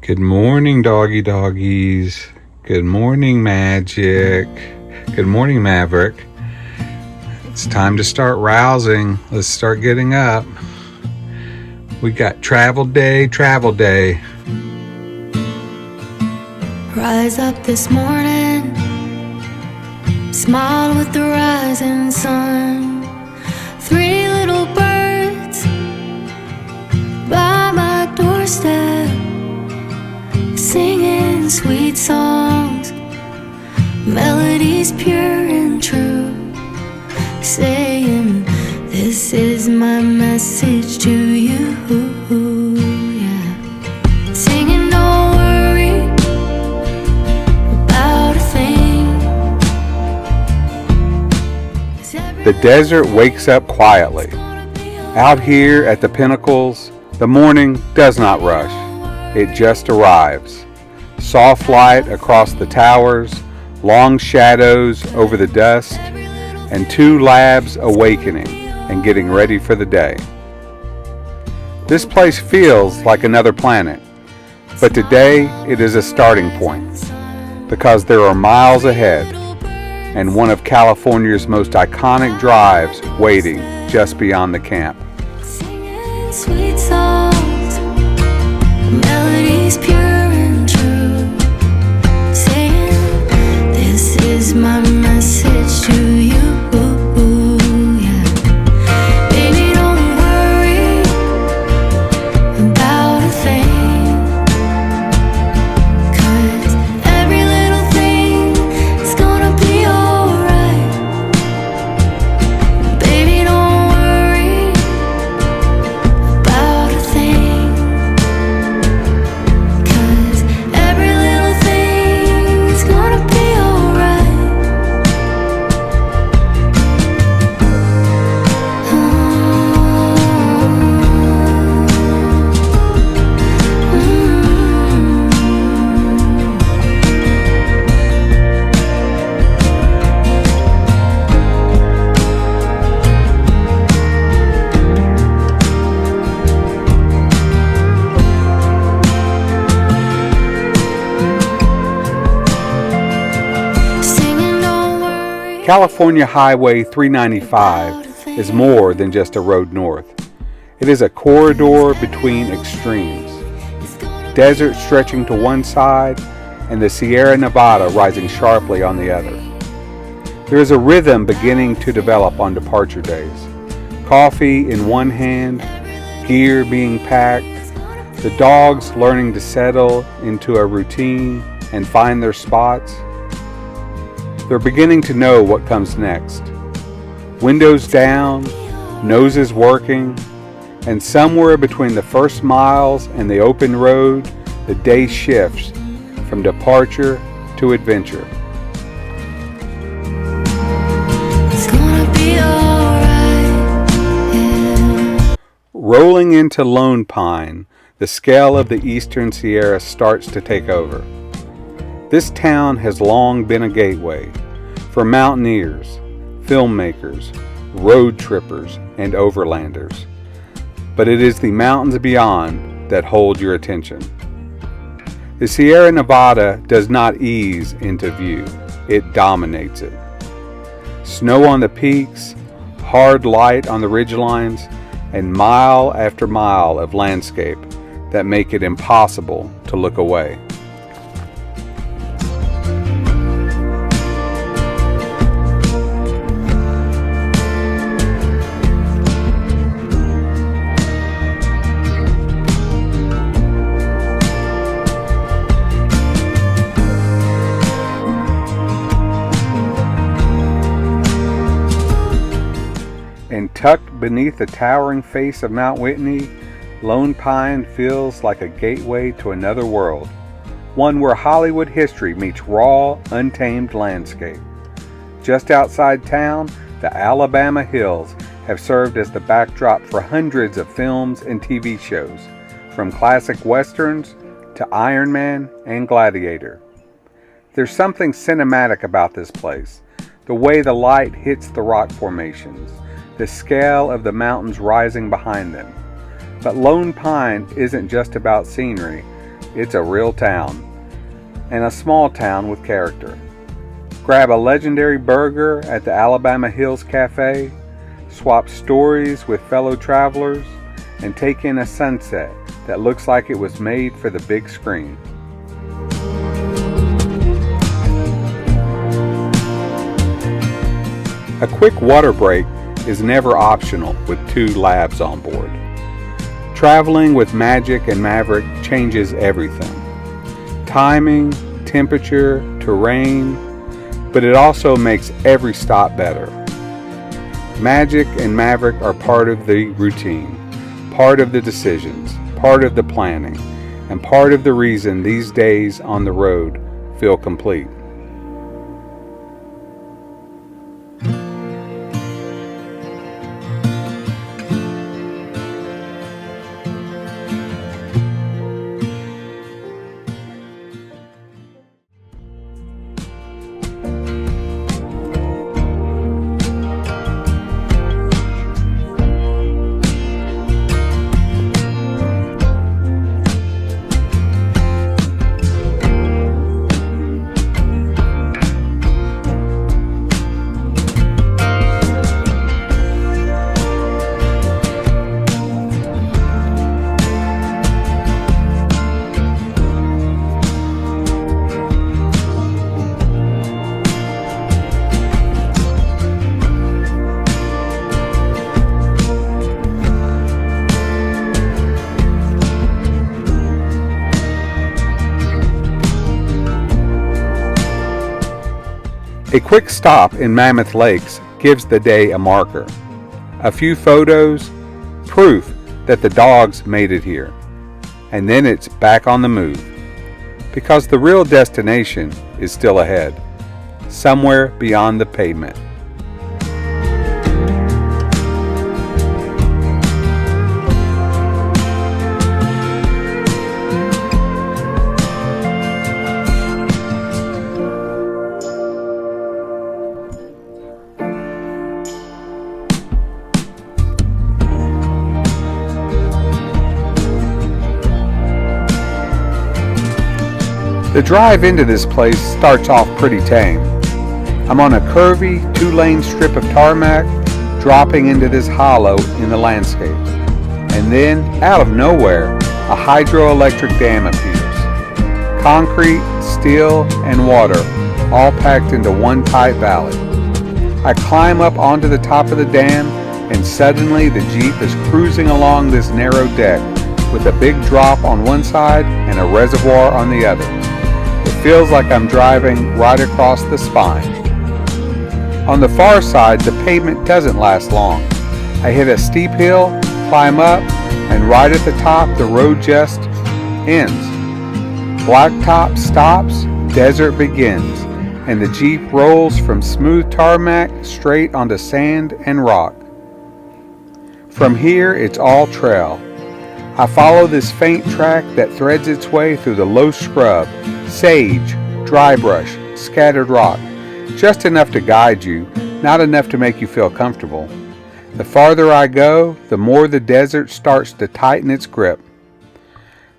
Good morning, doggy doggies. Good morning, Magic. Good morning, Maverick. It's time to start rousing. Let's start getting up. We got travel day. Rise up this morning, smile with the rising sun. 3 little birds by my doorstep, singing sweet songs, melodies pure and true, saying, this is my message to you. Yeah. Singing, don't worry about a thing. The desert wakes up quietly. Out here at the pinnacles, the morning does not rush. It just arrives. Soft light across the towers, long shadows over the dust, and 2 labs awakening and getting ready for the day. This place feels like another planet, but today it is a starting point because there are miles ahead and one of California's most iconic drives waiting just beyond the camp. Singing sweet songs, melodies pure and true, saying, this is my message to you. Yeah. Baby, don't worry about a thing, 'cause every little thing is gonna be alright. Baby, don't worry about a thing, 'cause every little thing is gonna be alright. Singing, don't worry. California Highway 395 is more than just a road north. It is a corridor between extremes. Desert stretching to one side and the Sierra Nevada rising sharply on the other. There is a rhythm beginning to develop on departure days. Coffee in one hand, gear being packed, the dogs learning to settle into a routine and find their spots. They're beginning to know what comes next. Windows down, noses working, and somewhere between the first miles and the open road, the day shifts from departure to adventure. It's gonna be alright. Yeah. Rolling into Lone Pine, the scale of the Eastern Sierra starts to take over. This town has long been a gateway for mountaineers, filmmakers, road trippers, and overlanders. But it is the mountains beyond that hold your attention. The Sierra Nevada does not ease into view, it dominates it. Snow on the peaks, hard light on the ridgelines, and mile after mile of landscape that make it impossible to look away. And tucked beneath the towering face of Mount Whitney, Lone Pine feels like a gateway to another world, one where Hollywood history meets raw, untamed landscape. Just outside town, the Alabama hills have served as the backdrop for hundreds of films and TV shows, from classic westerns to Iron Man and Gladiator. There's something cinematic about this place, the way the light hits the rock formations, the scale of the mountains rising behind them. But Lone Pine isn't just about scenery, it's a real town, and a small town with character. Grab a legendary burger at the Alabama Hills Cafe, swap stories with fellow travelers, and take in a sunset that looks like it was made for the big screen. A quick water break is never optional with 2 labs on board. Traveling with Magic and Maverick changes everything. Timing, temperature, terrain, but it also makes every stop better. Magic and Maverick are part of the routine, part of the decisions, part of the planning, and part of the reason these days on the road feel complete. A quick stop in Mammoth Lakes gives the day a marker. A few photos, proof that the dogs made it here. And then it's back on the move. Because the real destination is still ahead, somewhere beyond the pavement. The drive into this place starts off pretty tame. I'm on a curvy 2-lane strip of tarmac dropping into this hollow in the landscape. And then, out of nowhere, a hydroelectric dam appears. Concrete, steel, and water all packed into one tight valley. I climb up onto the top of the dam and suddenly the Jeep is cruising along this narrow deck with a big drop on one side and a reservoir on the other. It feels like I'm driving right across the spine. On the far side, the pavement doesn't last long. I hit a steep hill, climb up, and right at the top, the road just ends. Blacktop stops, desert begins, and the Jeep rolls from smooth tarmac straight onto sand and rock. From here, it's all trail. I follow this faint track that threads its way through the low scrub, sage, dry brush, scattered rock, just enough to guide you, not enough to make you feel comfortable. The farther I go, the more the desert starts to tighten its grip.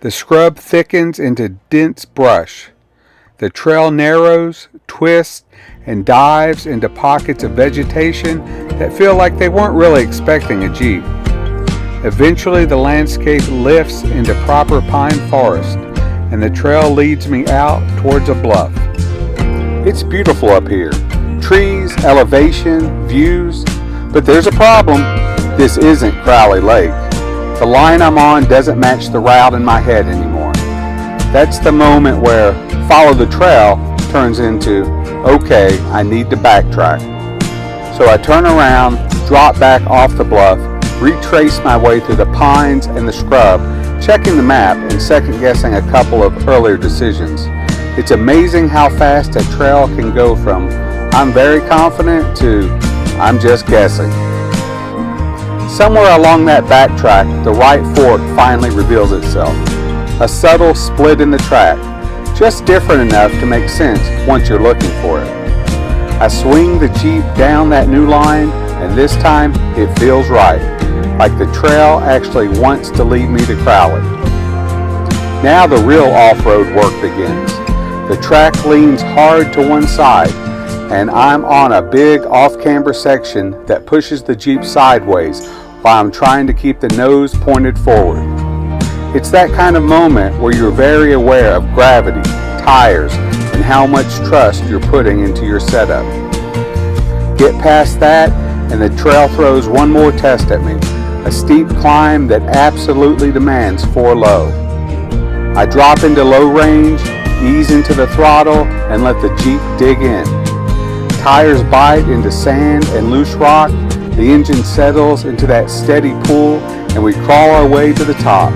The scrub thickens into dense brush. The trail narrows, twists, and dives into pockets of vegetation that feel like they weren't really expecting a Jeep. Eventually, the landscape lifts into proper pine forest, and the trail leads me out towards a bluff. It's beautiful up here. Trees, elevation, views, but there's a problem. This isn't Crowley Lake. The line I'm on doesn't match the route in my head anymore. That's the moment where follow the trail turns into, okay, I need to backtrack. So I turn around, drop back off the bluff, retrace my way through the pines and the scrub, checking the map and second-guessing a couple of earlier decisions. It's amazing how fast a trail can go from I'm very confident to I'm just guessing. Somewhere along that backtrack, the right fork finally reveals itself. A subtle split in the track, just different enough to make sense once you're looking for it. I swing the Jeep down that new line, and this time it feels right, like the trail actually wants to lead me to Crowley. Now the real off-road work begins. The track leans hard to one side, and I'm on a big off-camber section that pushes the Jeep sideways while I'm trying to keep the nose pointed forward. It's that kind of moment where you're very aware of gravity, tires, and how much trust you're putting into your setup. Get past that, and the trail throws one more test at me, a steep climb that absolutely demands 4 low. I drop into low range, ease into the throttle, and let the Jeep dig in. Tires bite into sand and loose rock, the engine settles into that steady pull, and we crawl our way to the top.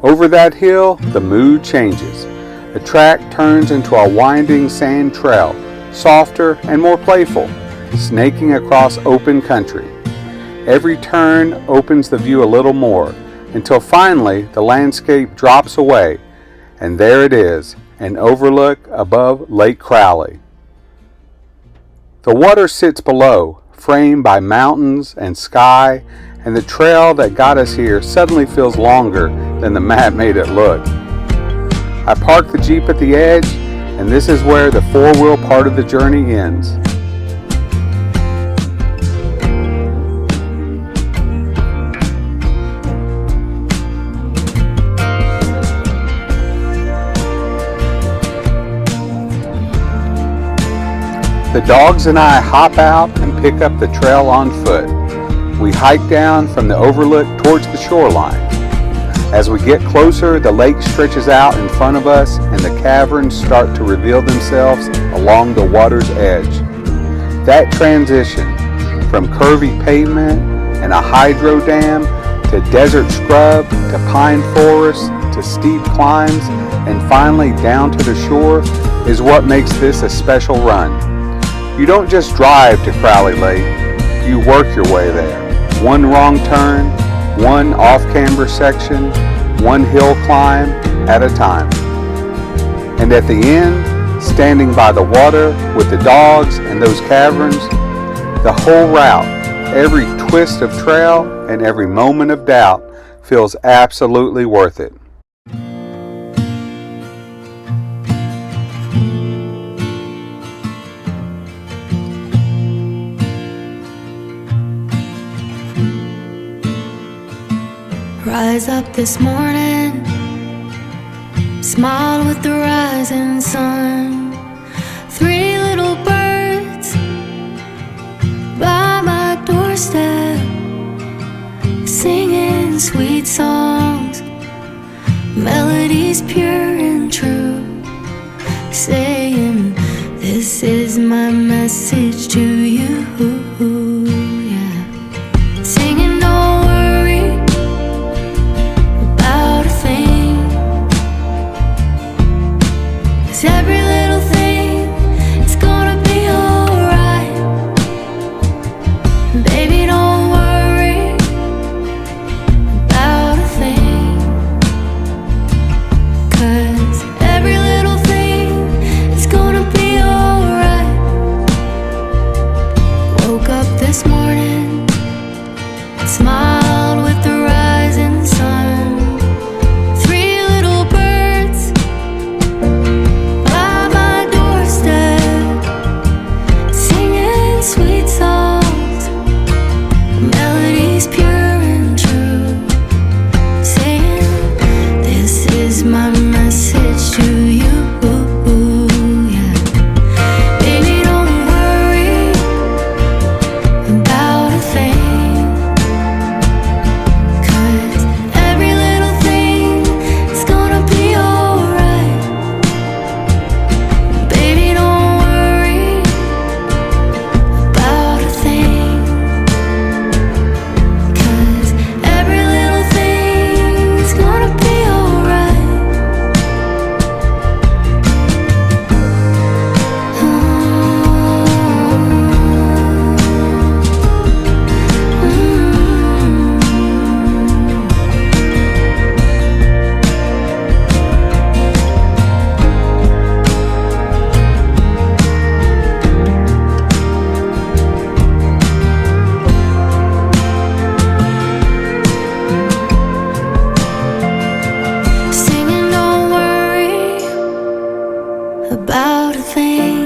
Over that hill, the mood changes. The track turns into a winding sand trail, softer and more playful, snaking across open country. Every turn opens the view a little more, until finally the landscape drops away, and there it is, an overlook above Lake Crowley. The water sits below, framed by mountains and sky, and the trail that got us here suddenly feels longer than the map made it look. I park the Jeep at the edge, and this is where the four-wheel part of the journey ends. The dogs and I hop out and pick up the trail on foot. We hike down from the overlook towards the shoreline. As we get closer, the lake stretches out in front of us and the caverns start to reveal themselves along the water's edge. That transition from curvy pavement and a hydro dam to desert scrub to pine forest to steep climbs and finally down to the shore is what makes this a special run. You don't just drive to Crowley Lake, you work your way there. One wrong turn, one off-camber section, one hill climb at a time. And at the end, standing by the water with the dogs and those caverns, the whole route, every twist of trail and every moment of doubt feels absolutely worth it. Rise up this morning, smile with the rising sun. 3 little birds by my doorstep, singing sweet songs, melodies pure and true, saying, this is my message to you. Yeah. Singing, don't worry about a thing, 'cause every little thing is gonna be alright. Baby, don't worry about a thing, 'cause every little thing is gonna be alright. thing.